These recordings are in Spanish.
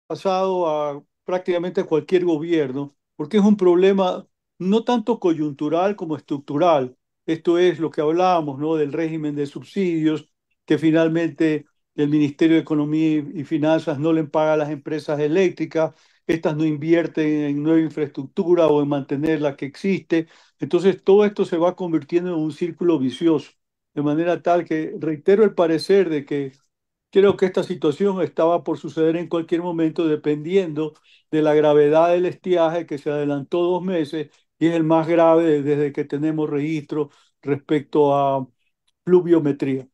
pasado a prácticamente cualquier gobierno, porque es un problema no tanto coyuntural como estructural. Esto es lo que hablábamos, ¿no? Del régimen de subsidios, que finalmente el Ministerio de Economía y Finanzas no le paga a las empresas eléctricas, estas no invierten en nueva infraestructura o en mantener la que existe. Entonces, todo esto se va convirtiendo en un círculo vicioso, de manera tal que reitero el parecer de que creo que esta situación estaba por suceder en cualquier momento dependiendo de la gravedad del estiaje que se adelantó 2 meses y es el más grave desde que tenemos registro respecto a pluviometría.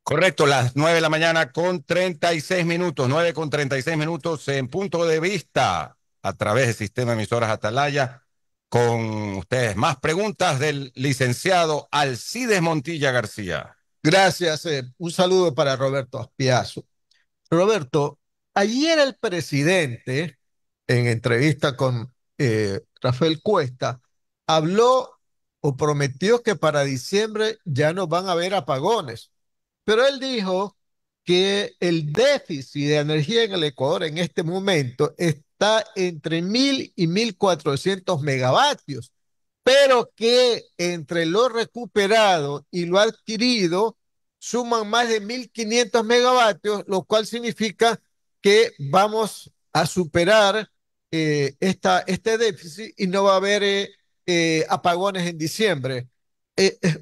Correcto, las 9 de la mañana con 36 minutos, 9 con 36 minutos en punto de vista a través del sistema de emisoras Atalaya. Con ustedes más preguntas del licenciado Alcides Montilla García. Gracias. Un saludo para Roberto Aspiazo. Roberto, ayer el presidente, en entrevista con Rafael Cuesta, habló o prometió que para diciembre ya no van a haber apagones. Pero él dijo que el déficit de energía en el Ecuador en este momento está entre 1.000 y 1.400 megavatios, pero que entre lo recuperado y lo adquirido suman más de 1.500 megavatios, lo cual significa que vamos a superar este déficit y no va a haber apagones en diciembre.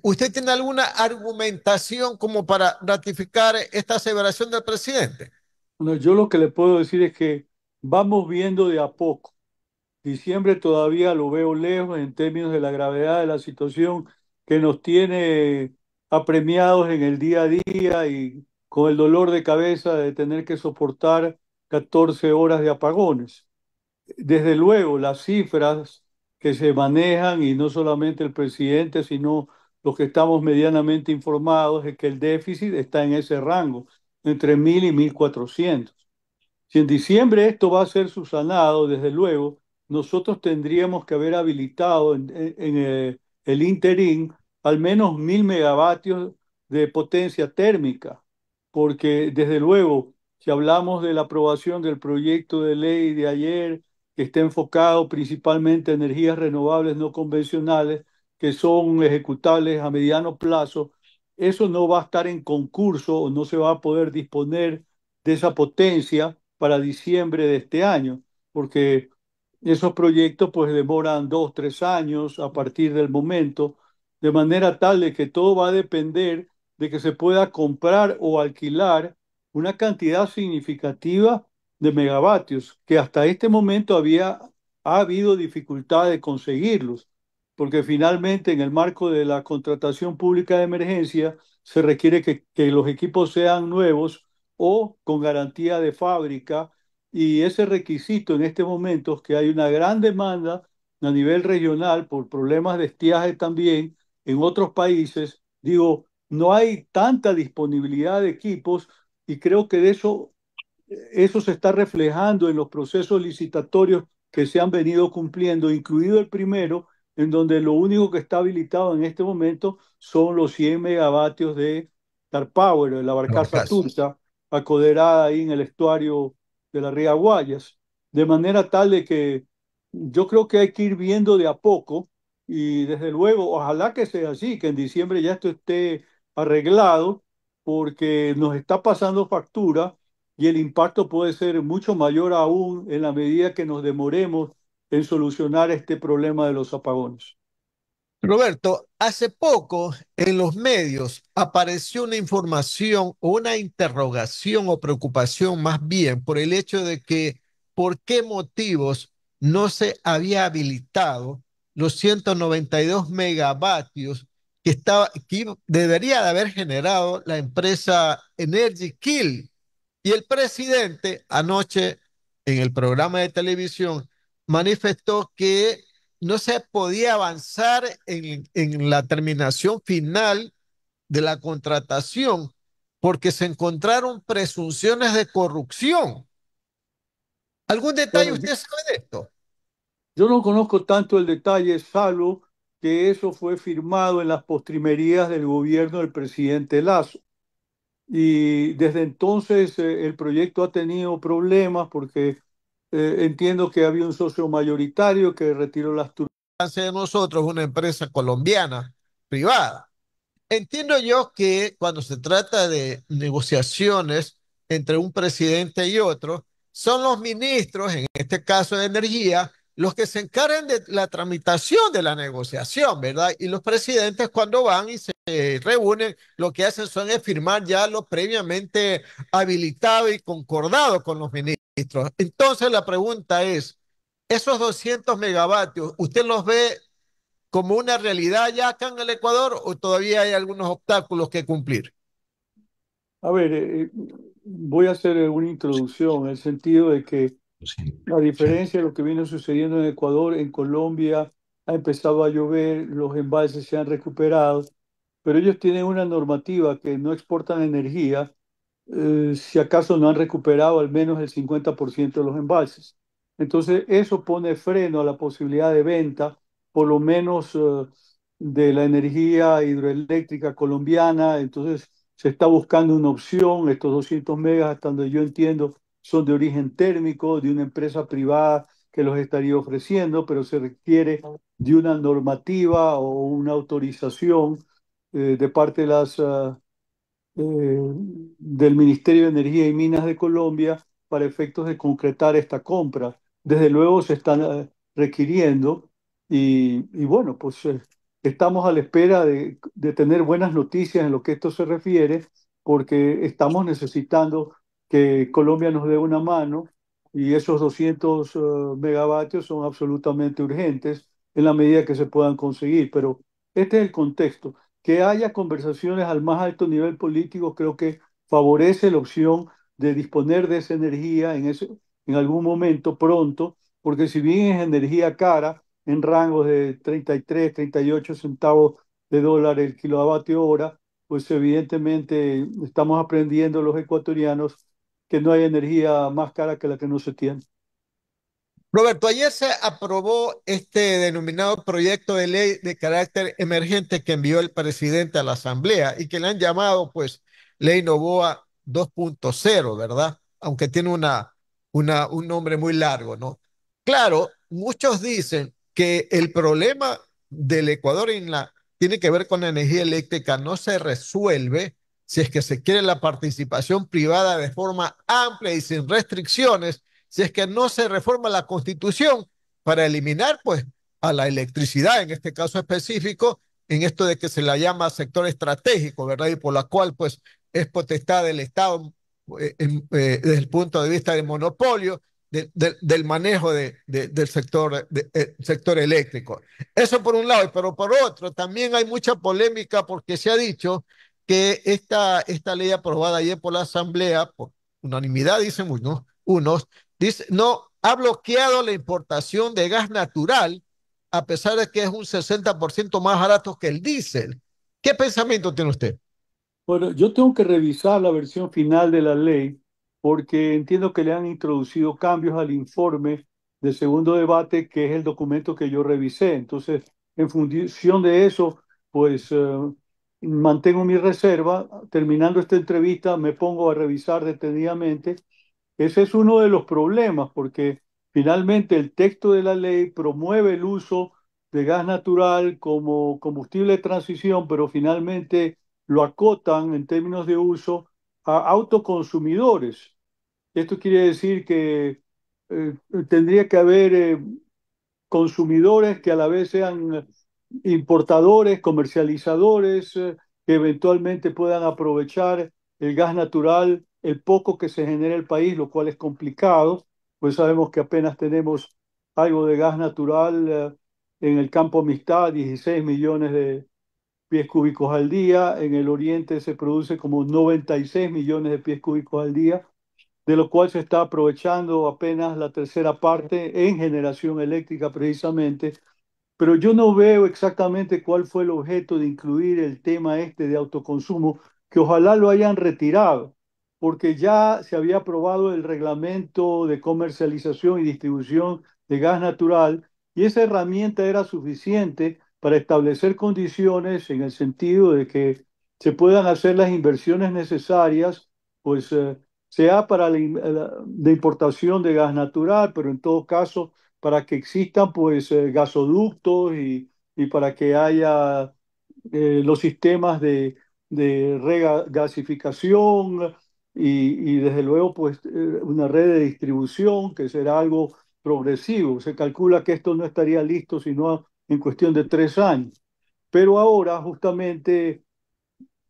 ¿Usted tiene alguna argumentación como para ratificar esta aseveración del presidente? Bueno, yo lo que le puedo decir es que vamos viendo de a poco. Diciembre todavía lo veo lejos en términos de la gravedad de la situación que nos tiene apremiados en el día a día y con el dolor de cabeza de tener que soportar 14 horas de apagones. Desde luego, las cifras que se manejan, y no solamente el presidente, sino los que estamos medianamente informados, es que el déficit está en ese rango, entre 1.000 y 1.400. Si en diciembre esto va a ser subsanado, desde luego, nosotros tendríamos que haber habilitado en el interín al menos 1.000 megavatios de potencia térmica, porque desde luego, si hablamos de la aprobación del proyecto de ley de ayer, que está enfocado principalmente a energías renovables no convencionales, que son ejecutables a mediano plazo, eso no va a estar en concurso o no se va a poder disponer de esa potencia para diciembre de este año, porque esos proyectos pues demoran 2, 3 años a partir del momento, de manera tal de que todo va a depender de que se pueda comprar o alquilar una cantidad significativa de megavatios, que hasta este momento ha habido dificultad de conseguirlos, porque finalmente en el marco de la contratación pública de emergencia se requiere que los equipos sean nuevos o con garantía de fábrica, y ese requisito en este momento es que hay una gran demanda a nivel regional por problemas de estiaje también en otros países. Digo, no hay tanta disponibilidad de equipos y creo que de eso se está reflejando en los procesos licitatorios que se han venido cumpliendo, incluido el primero, en donde lo único que está habilitado en este momento son los 100 megavatios de Star Power, de la barcaza Barcaza. turca, acoderada ahí en el estuario de la Ría Guayas. De manera tal de que yo creo que hay que ir viendo de a poco y desde luego, ojalá que sea así, que en diciembre ya esto esté arreglado, porque nos está pasando factura y el impacto puede ser mucho mayor aún en la medida que nos demoremos en solucionar este problema de los apagones. Roberto, hace poco en los medios apareció una información o una interrogación o preocupación más bien por el hecho de que por qué motivos no se había habilitado los 192 megavatios que debería de haber generado la empresa Energy Kill. Y el presidente anoche en el programa de televisión manifestó que no se podía avanzar en la terminación final de la contratación porque se encontraron presunciones de corrupción. ¿Algún detalle Bueno, usted sabe de esto? yo no conozco tanto el detalle, salvo que eso fue firmado en las postrimerías del gobierno del presidente Lazo. y desde entonces el proyecto ha tenido problemas porque entiendo que había un socio mayoritario que retiró las turbinas. De nosotros, una empresa colombiana privada. Entiendo yo que cuando se trata de negociaciones entre un presidente y otro, son los ministros, en este caso de energía, los que se encargan de la tramitación de la negociación, ¿verdad? Y los presidentes cuando van y se reúnen, lo que hacen son es firmar ya lo previamente habilitado y concordado con los ministros. Entonces la pregunta es, esos 200 megavatios, ¿usted los ve como una realidad ya acá en el Ecuador o todavía hay algunos obstáculos que cumplir? A ver, voy a hacer una introducción en el sentido de que a diferencia de lo que viene sucediendo en Ecuador, en Colombia ha empezado a llover, los embalses se han recuperado, pero ellos tienen una normativa que no exportan energía si acaso no han recuperado al menos el 50% de los embalses. Entonces, eso pone freno a la posibilidad de venta, por lo menos de la energía hidroeléctrica colombiana. Entonces, se está buscando una opción. Estos 200 megas, hasta donde yo entiendo, son de origen térmico, de una empresa privada que los estaría ofreciendo, pero se requiere de una normativa o una autorización de parte de las del Ministerio de Energía y Minas de Colombia para efectos de concretar esta compra. Desde luego se están requiriendo y bueno, pues estamos a la espera de tener buenas noticias en lo que esto se refiere, porque estamos necesitando que Colombia nos dé una mano y esos 200 megavatios son absolutamente urgentes en la medida que se puedan conseguir. Pero este es el contexto. Que haya conversaciones al más alto nivel político creo que favorece la opción de disponer de esa energía en algún momento pronto, porque si bien es energía cara, en rangos de 33, 38 centavos de dólar el kilovatio hora, pues evidentemente estamos aprendiendo los ecuatorianos que no hay energía más cara que la que no se tiene. Roberto, ayer se aprobó este denominado proyecto de ley de carácter emergente que envió el presidente a la Asamblea y que le han llamado, pues, Ley Novoa 2.0, ¿verdad? Aunque tiene un nombre muy largo, ¿no? Claro, muchos dicen que el problema del Ecuador tiene que ver con la energía eléctrica, no se resuelve si es que se quiere la participación privada de forma amplia y sin restricciones si es que no se reforma la Constitución para eliminar, pues, a la electricidad, en este caso específico, en esto de que se la llama sector estratégico, ¿verdad? Y por la cual, pues, es potestad del Estado desde el punto de vista del monopolio, del manejo del sector eléctrico. Eso por un lado, pero por otro, también hay mucha polémica porque se ha dicho que esta ley aprobada ayer por la Asamblea, por unanimidad, dicen unos, dice, no, ha bloqueado la importación de gas natural, a pesar de que es un 60% más barato que el diésel. ¿Qué pensamiento tiene usted? Bueno, yo tengo que revisar la versión final de la ley porque entiendo que le han introducido cambios al informe de segundo debate, que es el documento que yo revisé. Entonces, en función de eso, pues mantengo mi reserva. Terminando esta entrevista, me pongo a revisar detenidamente. Ese es uno de los problemas, porque finalmente el texto de la ley promueve el uso de gas natural como combustible de transición, pero finalmente lo acotan en términos de uso a autoconsumidores. Esto quiere decir que eh, tendría que haber consumidores que a la vez sean importadores, comercializadores, que eventualmente puedan aprovechar el gas natural, el poco que se genera en el país, lo cual es complicado, pues sabemos que apenas tenemos algo de gas natural en el campo Amistad, 16 millones de pies cúbicos al día, en el oriente se produce como 96 millones de pies cúbicos al día, de lo cual se está aprovechando apenas la tercera parte en generación eléctrica precisamente, pero yo no veo exactamente cuál fue el objeto de incluir el tema este de autoconsumo, que ojalá lo hayan retirado, porque ya se había aprobado el reglamento de comercialización y distribución de gas natural y esa herramienta era suficiente para establecer condiciones en el sentido de que se puedan hacer las inversiones necesarias, pues sea para la importación de gas natural, pero en todo caso para que existan pues gasoductos y para que haya los sistemas de regasificación y desde luego pues una red de distribución que será algo progresivo. Se calcula que esto no estaría listo sino en cuestión de 3 años. Pero ahora justamente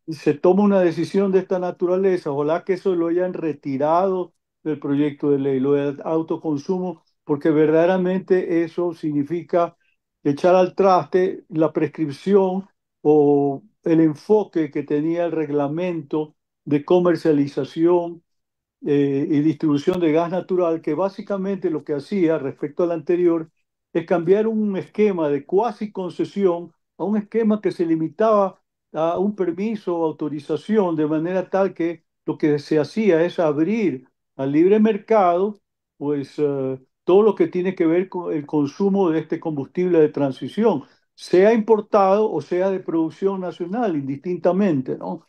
se toma una decisión de esta naturaleza, ojalá que eso lo hayan retirado del proyecto de ley, lo del autoconsumo, porque verdaderamente eso significa echar al traste la prescripción o el enfoque que tenía el reglamento de comercialización y distribución de gas natural, que básicamente lo que hacía respecto al anterior es cambiar un esquema de cuasi concesión a un esquema que se limitaba a un permiso o autorización, de manera tal que lo que se hacía es abrir al libre mercado, pues todo lo que tiene que ver con el consumo de este combustible de transición, sea importado o sea de producción nacional, indistintamente, ¿no?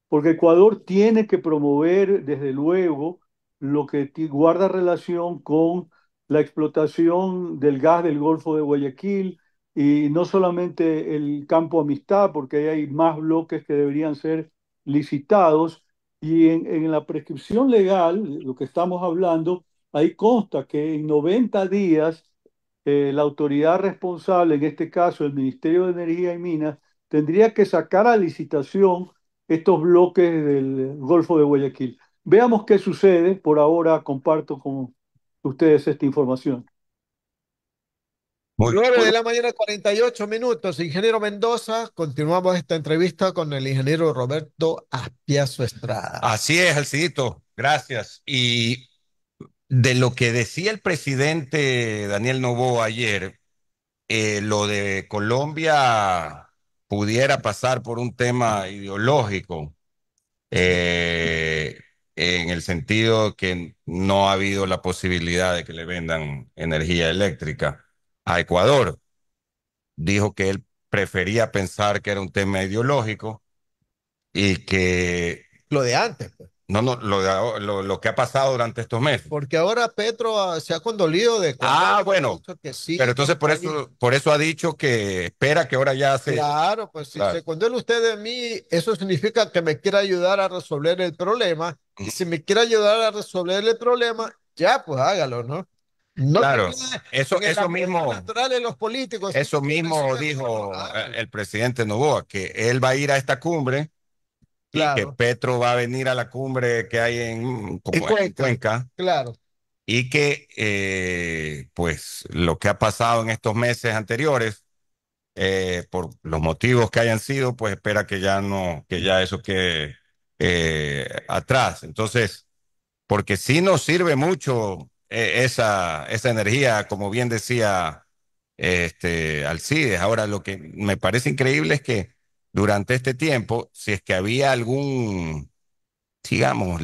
Porque Ecuador tiene que promover, desde luego, lo que guarda relación con la explotación del gas del Golfo de Guayaquil y no solamente el campo Amistad, porque ahí hay más bloques que deberían ser licitados. Y en la prescripción legal, lo que estamos hablando, ahí consta que en 90 días la autoridad responsable, en este caso el Ministerio de Energía y Minas, tendría que sacar a licitación estos bloques del Golfo de Guayaquil. Veamos qué sucede. Por ahora comparto con ustedes esta información. Muy, 9 muy de la mañana, 48 minutos. Ingeniero Mendoza, continuamos esta entrevista con el ingeniero Roberto Aspiazo Estrada. Así es, Alcidito, gracias. Y de lo que decía el presidente Daniel Noboa ayer, lo de Colombia pudiera pasar por un tema ideológico, eh, en el sentido que no ha habido la posibilidad de que le vendan energía eléctrica a Ecuador. Dijo que él prefería pensar que era un tema ideológico y que Lo de antes, pues. no, no, lo que ha pasado durante estos meses. Porque ahora Petro se ha condolido de Ecuador, Ah, ha bueno, dicho que pero sí, que entonces el país. por eso ha dicho que espera que ahora ya se... Claro, pues si Claro. se condola usted de mí, eso significa que me quiere ayudar a resolver el problema. Y si me quiere ayudar a resolver el problema, ya, pues hágalo, ¿no? No se Claro, quede eso, en la cuenta natural de los políticos. eso mismo Resuelve el problema. dijo Hágalo. el presidente Noboa, que él va a ir a esta cumbre y que Claro. Petro va a venir a la cumbre que hay En como en Cuenca, Cuenca claro. y que pues lo que ha pasado en estos meses anteriores, por los motivos que hayan sido, pues espera que ya no, que ya eso quede atrás. Entonces, porque sí nos sirve mucho esa energía, como bien decía Alcides. Ahora, lo que me parece increíble es que durante este tiempo, si es que había algún, digamos,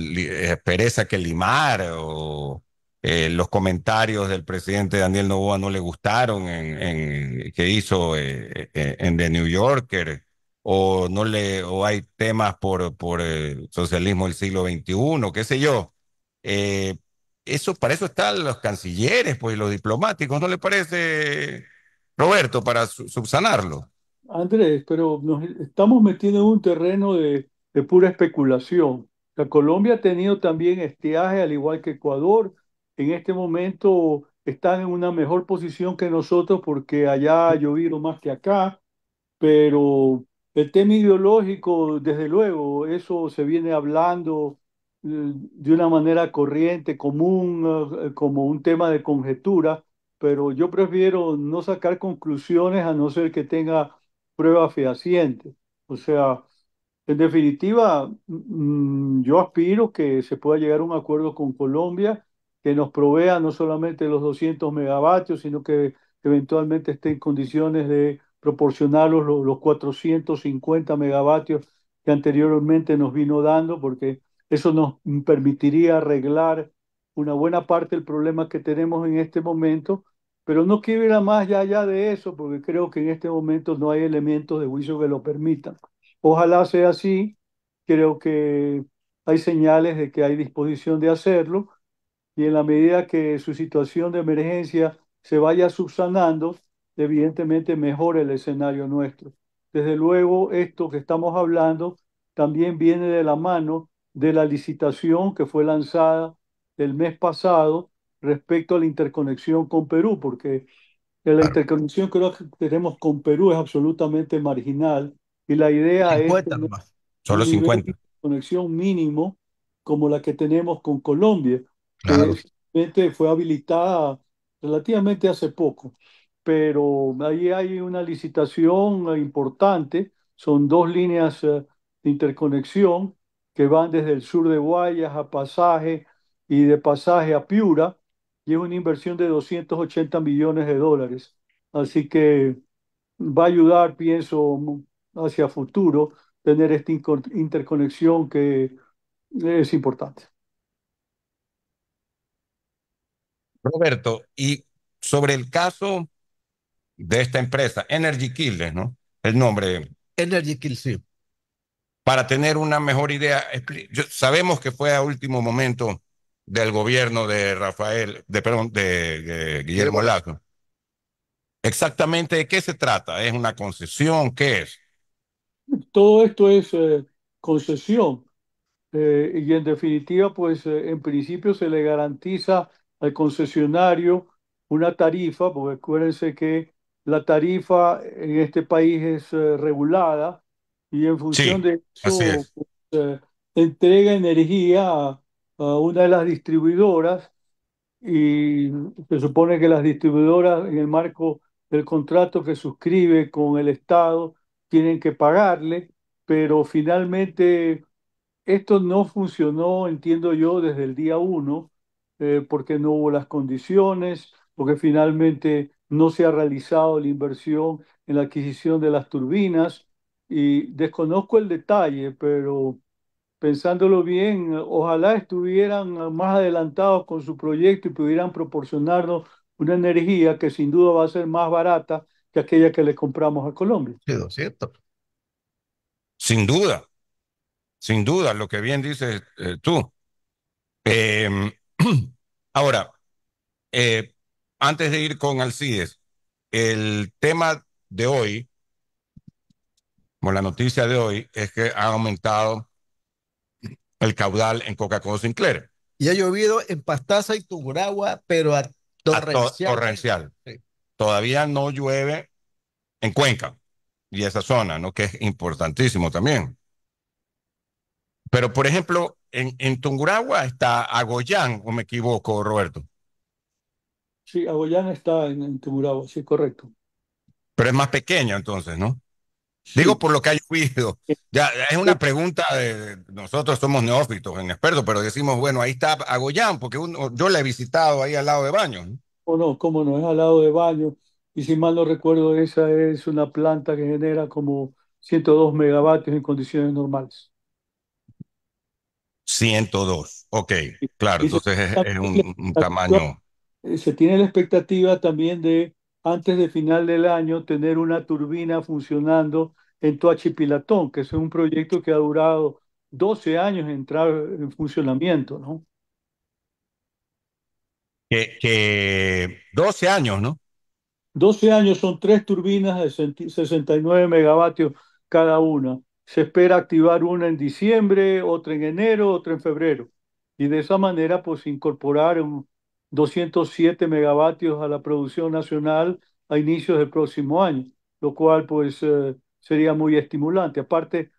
pereza que limar o los comentarios del presidente Daniel Noboa no le gustaron que hizo en The New Yorker, o no le o hay temas por el socialismo del siglo XXI, qué sé yo. Eh, eso para eso están los cancilleres, pues y los diplomáticos, ¿no le parece, Roberto, para subsanarlo? Andrés, pero nos estamos metiendo en un terreno de pura especulación. La Colombia ha tenido también estiaje, al igual que Ecuador. En este momento están en una mejor posición que nosotros porque allá ha llovido más que acá. Pero el tema ideológico, desde luego, eso se viene hablando de una manera corriente, común, como un tema de conjetura, pero yo prefiero no sacar conclusiones a no ser que tenga pruebas fehacientes. O sea, en definitiva, yo aspiro que se pueda llegar a un acuerdo con Colombia que nos provea no solamente los 200 megavatios, sino que eventualmente esté en condiciones de proporcionar los 450 megavatios que anteriormente nos vino dando, porque eso nos permitiría arreglar una buena parte del problema que tenemos en este momento, pero no quiero ir a más allá de eso, porque creo que en este momento no hay elementos de juicio que lo permitan. Ojalá sea así. Creo que hay señales de que hay disposición de hacerlo y en la medida que su situación de emergencia se vaya subsanando, evidentemente mejora el escenario nuestro. Desde luego, esto que estamos hablando también viene de la mano de la licitación que fue lanzada el mes pasado respecto a la interconexión con Perú, porque la Claro. interconexión que tenemos con Perú es absolutamente marginal y la idea es 50 tener nomás. Solo un nivel de 50. conexión mínimo como la que tenemos con Colombia, que Claro. simplemente fue habilitada relativamente hace poco. Pero ahí hay una licitación importante, son dos líneas de interconexión que van desde el sur de Guayas a Pasaje y de Pasaje a Piura, y es una inversión de 280 millones de dólares. Así que va a ayudar, pienso, hacia futuro tener esta interconexión que es importante. Roberto, y sobre el caso de esta empresa, Energy Killers, ¿no? El nombre, Energy Kill, sí. para tener una mejor idea, sabemos que fue a último momento del gobierno de perdón, de Guillermo Guillermo Lazo. Lazo. Exactamente de qué se trata, ¿es una concesión? ¿Qué es? Todo esto es concesión. Y en definitiva, pues en principio se le garantiza al concesionario una tarifa, porque acuérdense que la tarifa en este país es regulada y en función Sí, de así eso es. pues, entrega energía a una de las distribuidoras y se supone que las distribuidoras en el marco del contrato que suscribe con el Estado tienen que pagarle, pero finalmente esto no funcionó, entiendo yo, desde el día uno, porque no hubo las condiciones, porque finalmente no se ha realizado la inversión en la adquisición de las turbinas y desconozco el detalle, pero pensándolo bien, ojalá estuvieran más adelantados con su proyecto y pudieran proporcionarnos una energía que sin duda va a ser más barata que aquella que le compramos a Colombia. Sí, 200. Sin duda, sin duda, lo que bien dices tú. Eh, ahora, eh, antes de ir con Alcides, el tema de hoy, o la noticia de hoy, es que ha aumentado el caudal en Coca-Cola Sinclair Y ha llovido en Pastaza y Tungurahua, pero a torrencialmente. torrencial. Sí. Todavía no llueve en Cuenca y esa zona, ¿no? Que es importantísimo también. Pero, por ejemplo, en Tungurahua está Agoyán, o me equivoco, Roberto, Sí, Agoyán está en Tungurahua, sí, correcto. pero es más pequeño entonces, ¿no? Digo Sí. por lo que ha llovido. Ya es una pregunta nosotros somos neófitos en expertos, pero decimos, bueno, ahí está Agoyán, porque yo la he visitado ahí al lado de Baños, ¿no? O no, cómo no, es al lado de Baño. Y si mal no recuerdo, esa es una planta que genera como 102 megavatios en condiciones normales. 102. Ok, Y, claro, y entonces es un tamaño. se tiene la expectativa también de, antes de final del año, tener una turbina funcionando en Toachipilatón, que es un proyecto que ha durado 12 años en entrar en funcionamiento, ¿no? Que 12 años, ¿no? 12 años son tres turbinas de 69 megavatios cada una. Se espera activar una en diciembre, otra en enero, otra en febrero. Y de esa manera, pues incorporar 207 megavatios a la producción nacional a inicios del próximo año, lo cual pues sería muy estimulante. Aparte,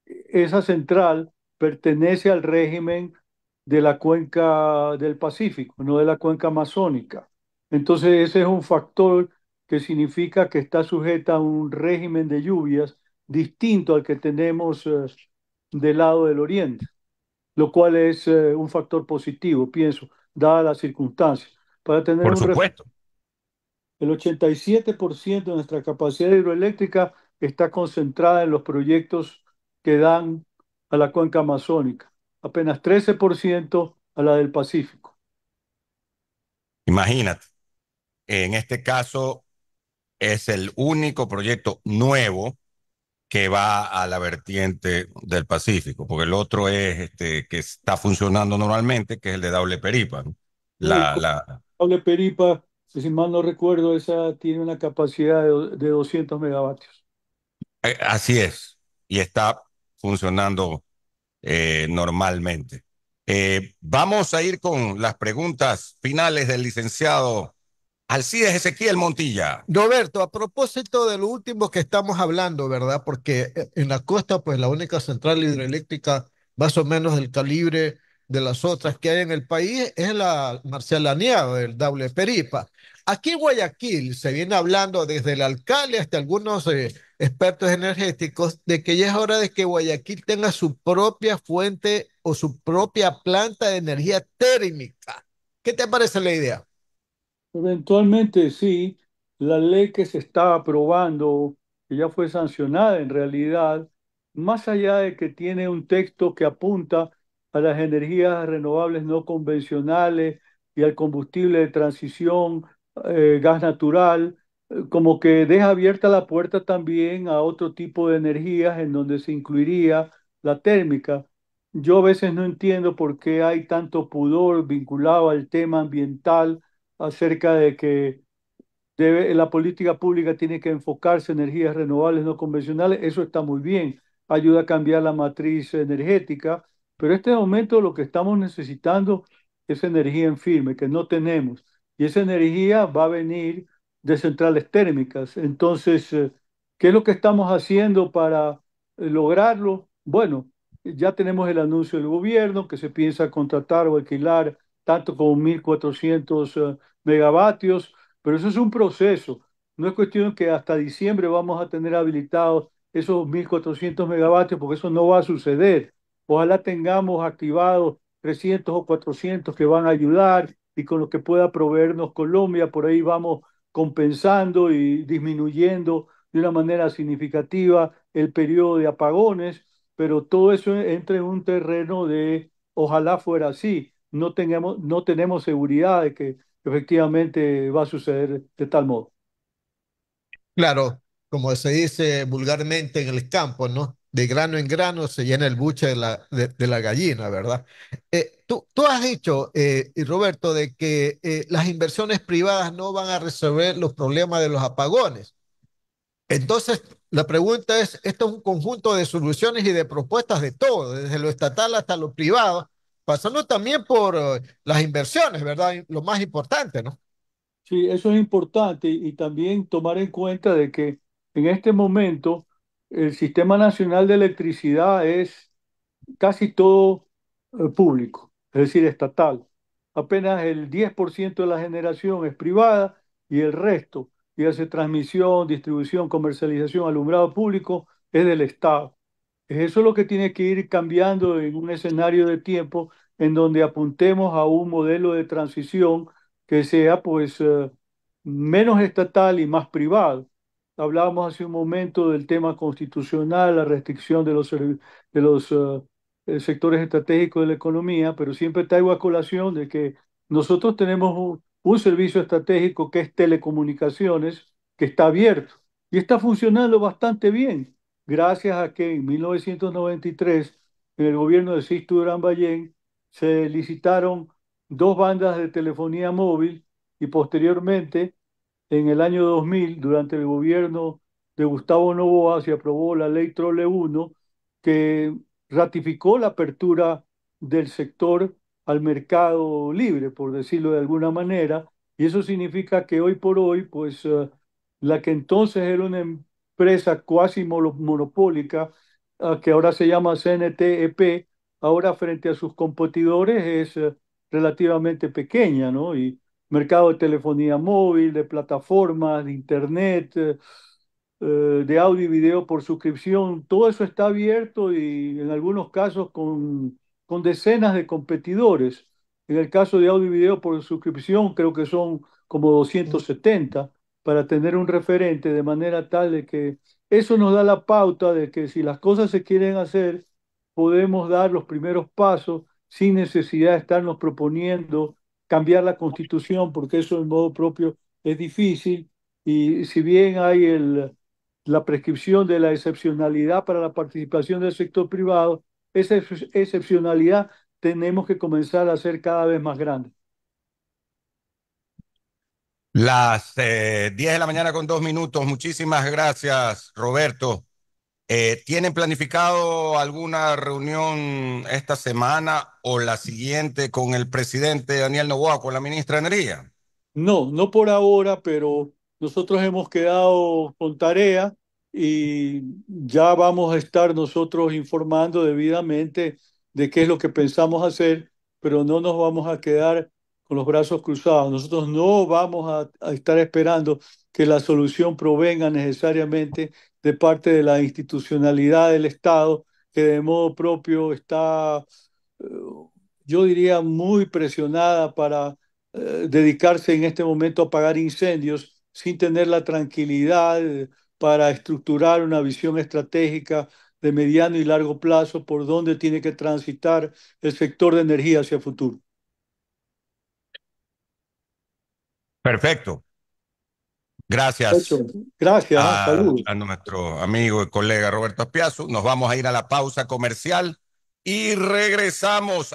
esa central pertenece al régimen de la cuenca del Pacífico, no de la cuenca amazónica. Entonces, ese es un factor que significa que está sujeta a un régimen de lluvias distinto al que tenemos del lado del oriente, lo cual es un factor positivo, pienso, dadas las circunstancias. Para tener Por un supuesto. el 87% de nuestra capacidad hidroeléctrica está concentrada en los proyectos que dan a la cuenca amazónica, apenas 13% a la del Pacífico. Imagínate, en este caso es el único proyecto nuevo que va a la vertiente del Pacífico, porque el otro es que está funcionando normalmente, que es el de Doble Peripa, ¿no? ¿No? El La, cable Peripa, si mal no recuerdo, esa tiene una capacidad de 200 megavatios. así es, y está funcionando normalmente. Vamos a ir con las preguntas finales del licenciado Alcides Ezequiel Montilla. Roberto, a propósito de lo último que estamos hablando, ¿verdad? Porque en la costa, pues la única central hidroeléctrica más o menos del calibre de las otras que hay en el país es la Marcialaneada del Daule Peripa. Aquí en Guayaquil se viene hablando desde el alcalde hasta algunos expertos energéticos de que ya es hora de que Guayaquil tenga su propia fuente o su propia planta de energía térmica. ¿Qué te parece la idea? Eventualmente sí, la ley que se está aprobando, que ya fue sancionada en realidad, más allá de que tiene un texto que apunta a las energías renovables no convencionales y al combustible de transición, gas natural, como que deja abierta la puerta también a otro tipo de energías en donde se incluiría la térmica. Yo a veces no entiendo por qué hay tanto pudor vinculado al tema ambiental acerca de que la política pública tiene que enfocarse en energías renovables no convencionales. Eso está muy bien, ayuda a cambiar la matriz energética, pero en este momento lo que estamos necesitando es energía en firme, que no tenemos, y esa energía va a venir de centrales térmicas. Entonces, ¿qué es lo que estamos haciendo para lograrlo? Bueno, ya tenemos el anuncio del gobierno que se piensa contratar o alquilar tanto como 1.400 megavatios, pero eso es un proceso. No es cuestión que hasta diciembre vamos a tener habilitados esos 1.400 megavatios, porque eso no va a suceder. Ojalá tengamos activados 300 o 400 que van a ayudar y con lo que pueda proveernos Colombia, por ahí vamos compensando y disminuyendo de una manera significativa el periodo de apagones, pero todo eso entra en un terreno de ojalá fuera así. No tenemos seguridad de que efectivamente va a suceder de tal modo. Claro, como se dice vulgarmente en el campo, ¿no? De grano en grano se llena el buche de la gallina, ¿verdad? Tú has dicho, y Roberto, de que las inversiones privadas no van a resolver los problemas de los apagones. Entonces, la pregunta es, esto es un conjunto de soluciones y de propuestas de todo, desde lo estatal hasta lo privado, pasando también por las inversiones, ¿verdad? Lo más importante, ¿no? Sí, eso es importante y también tomar en cuenta de que en este momento el Sistema Nacional de Electricidad es casi todo público, es decir, estatal. Apenas el 10% de la generación es privada y el resto, y hace transmisión, distribución, comercialización, alumbrado público, es del Estado. Eso es lo que tiene que ir cambiando en un escenario de tiempo en donde apuntemos a un modelo de transición que sea pues menos estatal y más privado. Hablábamos hace un momento del tema constitucional, la restricción de los sectores estratégicos de la economía, pero siempre traigo a colación de que nosotros tenemos un servicio estratégico que es telecomunicaciones, que está abierto y está funcionando bastante bien gracias a que en 1993, en el gobierno de Sixto Durán Ballén, se licitaron dos bandas de telefonía móvil y posteriormente, en el año 2000, durante el gobierno de Gustavo Noboa, se aprobó la ley Trole 1, que ratificó la apertura del sector al mercado libre, por decirlo de alguna manera, y eso significa que hoy por hoy, pues la que entonces era una empresa cuasi monopólica, que ahora se llama CNTEP, ahora frente a sus competidores es relativamente pequeña, ¿no? Y mercado de telefonía móvil, de plataformas, de internet, de audio y video por suscripción, todo eso está abierto y en algunos casos con decenas de competidores. En el caso de audio y video por suscripción, creo que son como 270 para tener un referente de manera tal de que eso nos da la pauta de que si las cosas se quieren hacer, podemos dar los primeros pasos sin necesidad de estarnos proponiendo cambiar la constitución, porque eso en modo propio es difícil. Y si bien hay la prescripción de la excepcionalidad para la participación del sector privado, esa excepcionalidad tenemos que comenzar a ser cada vez más grande. Las 10 de la mañana con 2 minutos. Muchísimas gracias, Roberto. ¿Tienen planificado alguna reunión esta semana o la siguiente con el presidente Daniel Noboa, con la ministra de Energía? No, no por ahora, pero nosotros hemos quedado con tarea y ya vamos a estar nosotros informando debidamente de qué es lo que pensamos hacer, pero no nos vamos a quedar con los brazos cruzados. Nosotros no vamos a estar esperando que la solución provenga necesariamente de parte de la institucionalidad del Estado, que de modo propio está, eh, yo diría, muy presionada para dedicarse en este momento a apagar incendios sin tener la tranquilidad para estructurar una visión estratégica de mediano y largo plazo por dónde tiene que transitar el sector de energía hacia el futuro. Perfecto. Hecho. Gracias Gracias, saludos. a nuestro amigo y colega Roberto Aspiazu. Nos vamos a ir a la pausa comercial y regresamos.